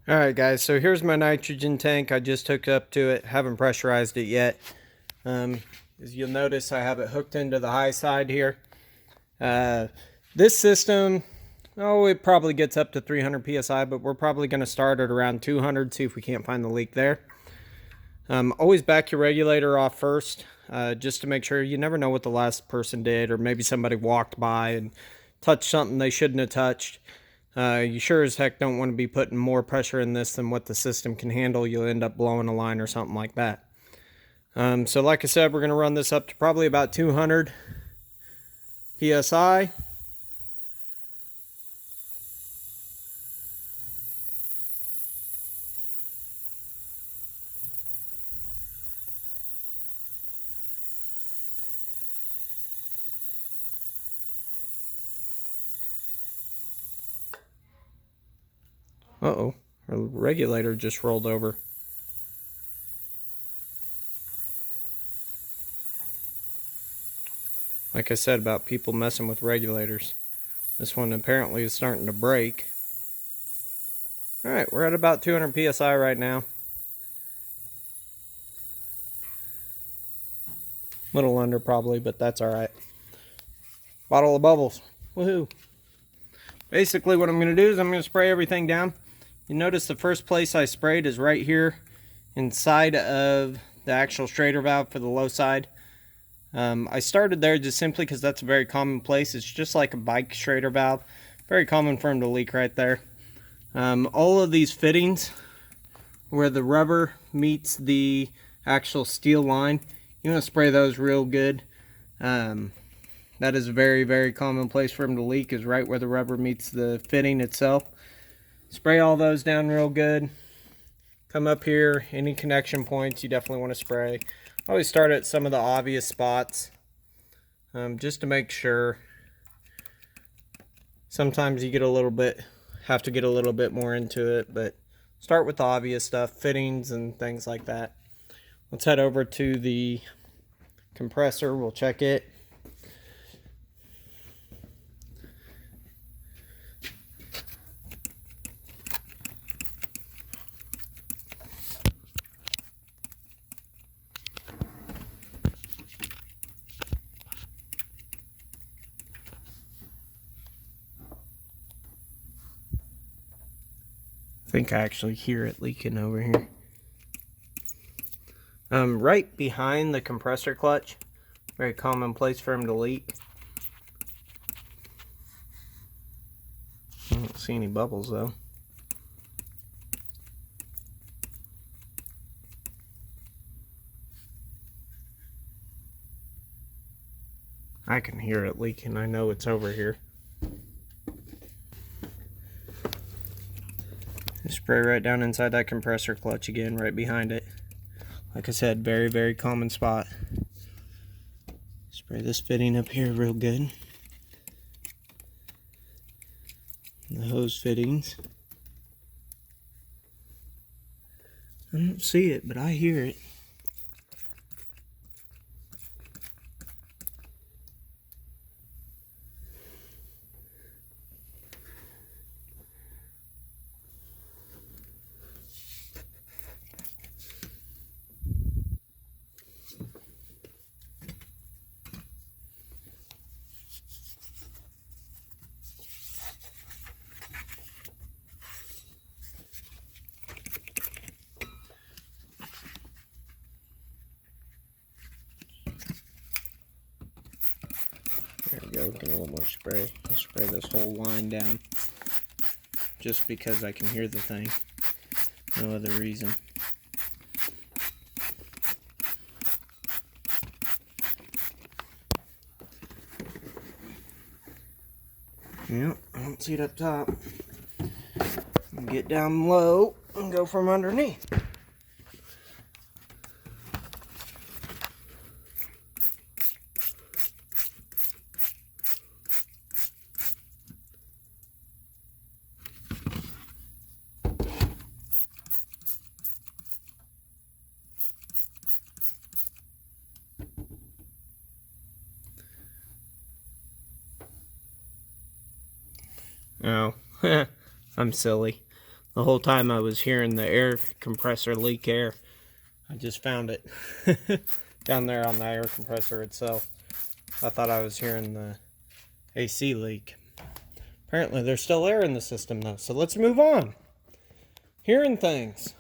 Alright guys, so here's my nitrogen tank. I just hooked up to it, haven't pressurized it yet. As you'll notice, I have it hooked into the high side here. This system, it probably gets up to 300 psi, but we're probably going to start at around 200, see if we can't find the leak there. Always back your regulator off first, just to make sure. You never know what the last person did, or maybe somebody walked by and touched something they shouldn't have touched. You sure as heck don't want to be putting more pressure in this than what the system can handle. You'll end up blowing a line or something like that. So like I said, we're going to run this up to probably about 200 psi. Uh-oh, our regulator just rolled over. Like I said about people messing with regulators. This one apparently is starting to break. Alright, we're at about 200 psi right now. Little under probably, but that's alright. Bottle of bubbles. Woohoo! Basically what I'm going to do is I'm going to spray everything down. You notice the first place I sprayed is right here inside of the actual strainer valve for the low side. I started there just simply because that's a very common place. It's just like a bike strainer valve. Very common for them to leak right there. All of these fittings where the rubber meets the actual steel line, you want to spray those real good. That is a very, very common place for them to leak, is right where the rubber meets the fitting itself. Spray all those down real good. Come up here, any connection points you definitely want to spray. Always start at some of the obvious spots, just to make sure. Sometimes you have to get a little bit more into it, but start with the obvious stuff, fittings and things like that. Let's head over to the compressor. We'll check it. I think I actually hear it leaking over here. Right behind the compressor clutch. Very common place for them to leak. I don't see any bubbles though. I can hear it leaking. I know it's over here. Spray right down inside that compressor clutch again, right behind it. Like I said, very, very common spot. Spray this fitting up here real good. The hose fittings. I don't see it, but I hear it. There we go, get a little more spray. I'll spray this whole line down. Just because I can hear the thing. No other reason. Yep, I don't see it up top. Get down low and go from underneath. Oh, I'm silly. The whole time I was hearing the air compressor leak air. I just found it down there on the air compressor itself. I thought I was hearing the AC leak. Apparently there's still air in the system though, so let's move on. Hearing things.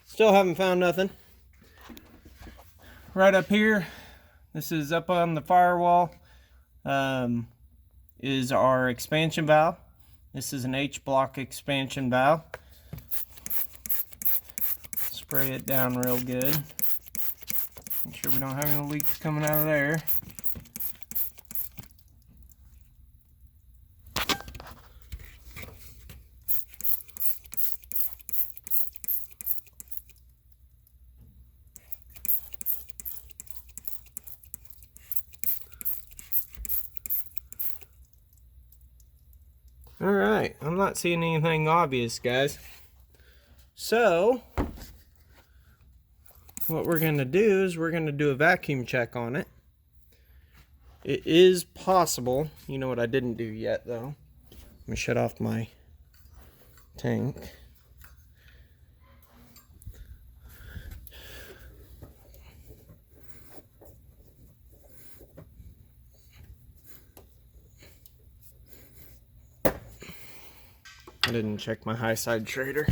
Still haven't found nothing. Right up here, this is up on the firewall, is our expansion valve. This is an H-block expansion valve. Spray it down real good. Make sure we don't have any leaks coming out of there. Alright, I'm not seeing anything obvious, guys. So, what we're going to do is we're going to do a vacuum check on it. It is possible, you know what I didn't do yet though. Let me shut off my tank. I didn't check my high side trader.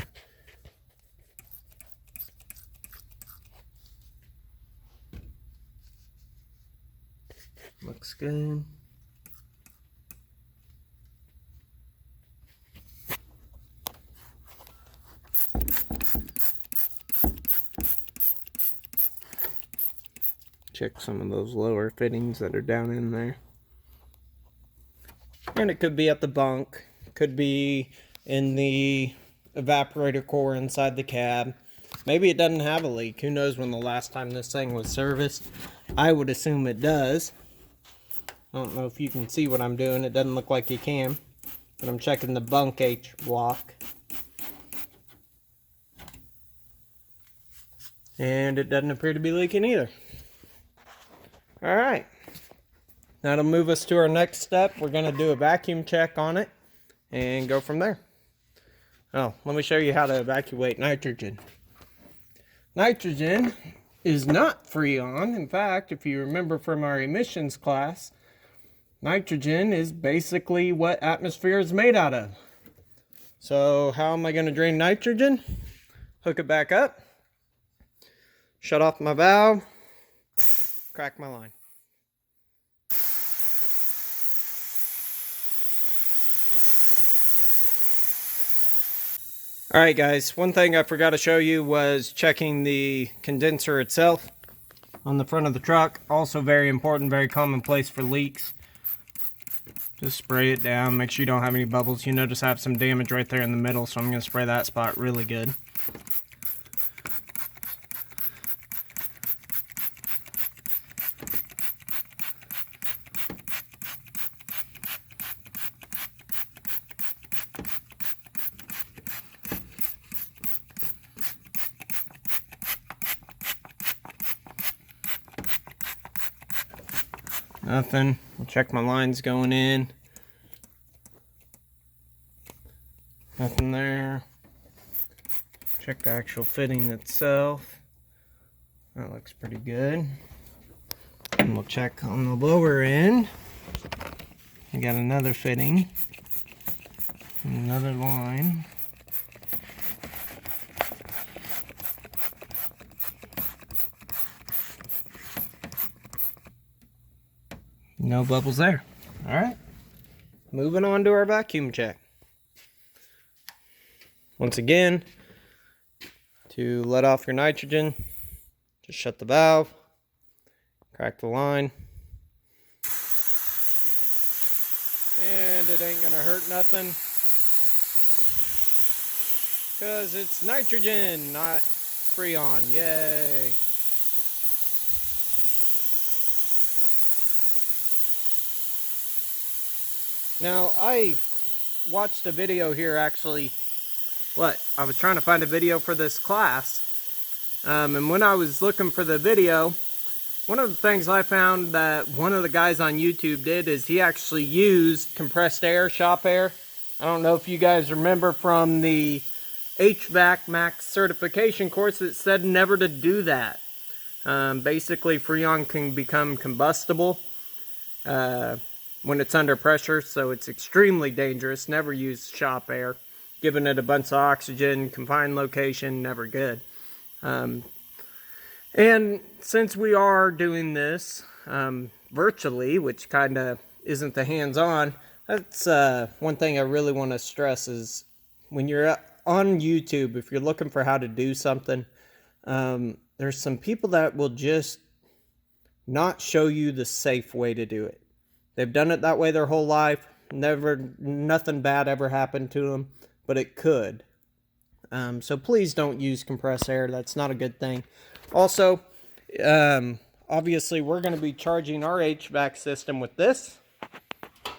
Looks good. Check some of those lower fittings that are down in there. And it could be at the bunk, could be in the evaporator core inside the cab. Maybe it doesn't have a leak. Who knows when the last time this thing was serviced. I would assume it does. I don't know if you can see what I'm doing. It doesn't look like you can. But I'm checking the bunk H block. And it doesn't appear to be leaking either. Alright. That'll move us to our next step. We're going to do a vacuum check on it and go from there. Oh, let me show you how to evacuate nitrogen. Nitrogen is not Freon. In fact, if you remember from our emissions class, nitrogen is basically what atmosphere is made out of. So how am I going to drain nitrogen? Hook it back up, shut off my valve, crack my line. Alright guys, one thing I forgot to show you was checking the condenser itself on the front of the truck. Also very important, very commonplace for leaks. Just spray it down, make sure you don't have any bubbles. You notice I have some damage right there in the middle, so I'm going to spray that spot really good. Nothing. I'll check my lines going in. Nothing there. Check the actual fitting itself. That looks pretty good. And we'll check on the lower end. We got another fitting. Another line. No bubbles there. Alright. Moving on to our vacuum check. Once again, to let off your nitrogen, just shut the valve, crack the line, and it ain't gonna hurt nothing because it's nitrogen, not Freon. Yay! Now, I watched a video here actually. I was trying to find a video for this class. And when I was looking for the video, one of the things I found that one of the guys on YouTube did is he actually used compressed air, shop air, I don't know if you guys remember from the HVAC Max certification course, it said never to do that. Basically, Freon can become combustible when it's under pressure, so it's extremely dangerous. Never use shop air. Giving it a bunch of oxygen, confined location, never good. And since we are doing this virtually, which kind of isn't the hands-on, that's one thing I really want to stress is when you're on YouTube, if you're looking for how to do something, there's some people that will just not show you the safe way to do it. They've done it that way their whole life. Nothing bad ever happened to them, but it could. So please don't use compressed air. That's not a good thing. Also, obviously we're going to be charging our HVAC system with this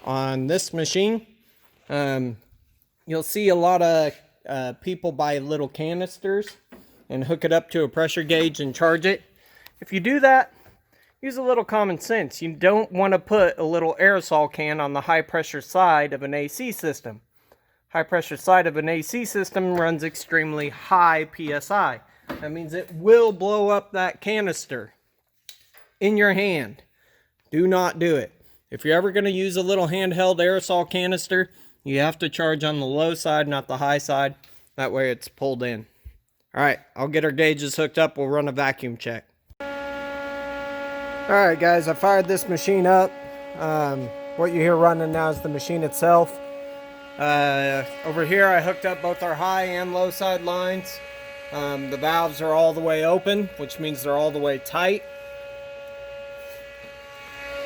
on this machine. You'll see a lot of people buy little canisters and hook it up to a pressure gauge and charge it. If you do that, use a little common sense. You don't want to put a little aerosol can on the high pressure side of an AC system. High pressure side of an AC system runs extremely high PSI. That means it will blow up that canister in your hand. Do not do it. If you're ever going to use a little handheld aerosol canister, you have to charge on the low side, not the high side. That way it's pulled in. Alright, I'll get our gauges hooked up. We'll run a vacuum check. Alright guys, I fired this machine up. What you hear running now is the machine itself. Over here I hooked up both our high and low side lines. The valves are all the way open, which means they're all the way tight.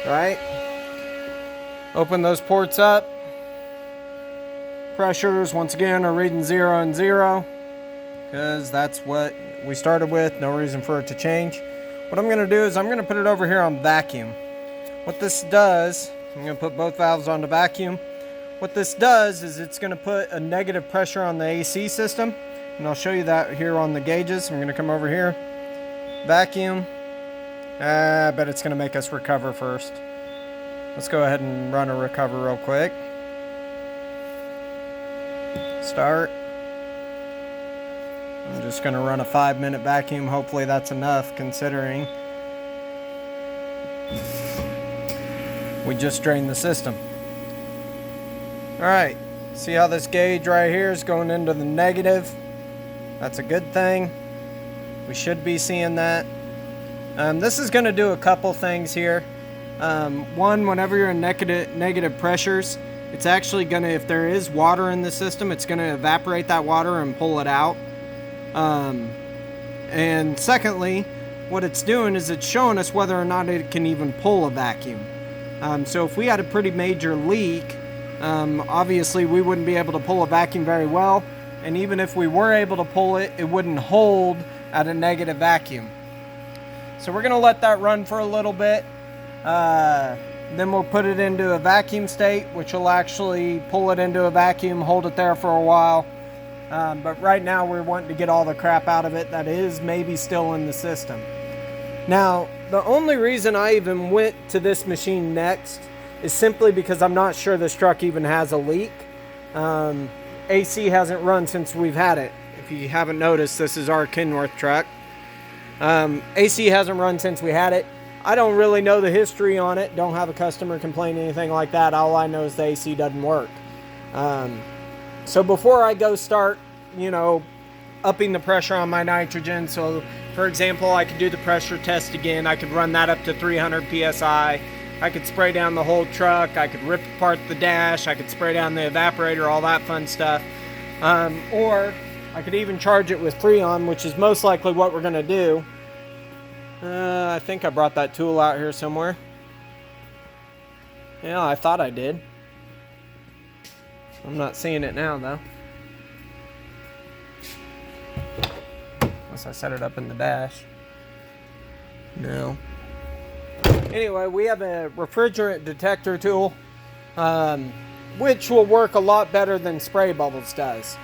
Right? Open those ports up. Pressures, once again, are reading 0 and 0. Because that's what we started with. No reason for it to change. What I'm going to do is I'm going to put it over here on vacuum. What this does, I'm going to put both valves onto vacuum. What this does is it's going to put a negative pressure on the AC system. And I'll show you that here on the gauges. I'm going to come over here. Vacuum. I bet it's going to make us recover first. Let's go ahead and run a recover real quick. Start. I'm just going to run a 5-minute vacuum. Hopefully that's enough considering we just drained the system. Alright, see how this gauge right here is going into the negative? That's a good thing. We should be seeing that. This is going to do a couple things here. One, whenever you're in negative pressures, it's actually going to, if there is water in the system, it's going to evaporate that water and pull it out. And secondly, what it's doing is it's showing us whether or not it can even pull a vacuum. So if we had a pretty major leak, obviously we wouldn't be able to pull a vacuum very well. And even if we were able to pull it, it wouldn't hold at a negative vacuum. So we're going to let that run for a little bit. Then we'll put it into a vacuum state, which will actually pull it into a vacuum, hold it there for a while. But right now we're wanting to get all the crap out of it that is maybe still in the system. Now, the only reason I even went to this machine next is simply because I'm not sure this truck even has a leak. AC hasn't run since we've had it. If you haven't noticed, this is our Kenworth truck. AC hasn't run since we had it. I don't really know the history on it. Don't have a customer complain anything like that. All I know is the AC doesn't work. So before I go start, upping the pressure on my nitrogen, so for example, I could do the pressure test again. I could run that up to 300 PSI. I could spray down the whole truck. I could rip apart the dash. I could spray down the evaporator, all that fun stuff. Or I could even charge it with Freon, which is most likely what we're going to do. I think I brought that tool out here somewhere. Yeah, I thought I did. I'm not seeing it now, though. Unless I set it up in the dash. No. Anyway, we have a refrigerant detector tool, which will work a lot better than spray bubbles does.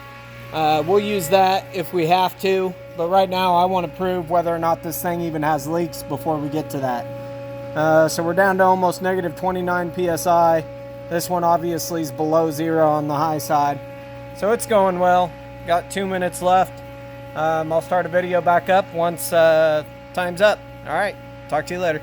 We'll use that if we have to, but right now I want to prove whether or not this thing even has leaks before we get to that. So we're down to almost negative 29 PSI. This one obviously is below 0 on the high side. So it's going well. Got 2 minutes left. I'll start a video back up once time's up. All right, talk to you later.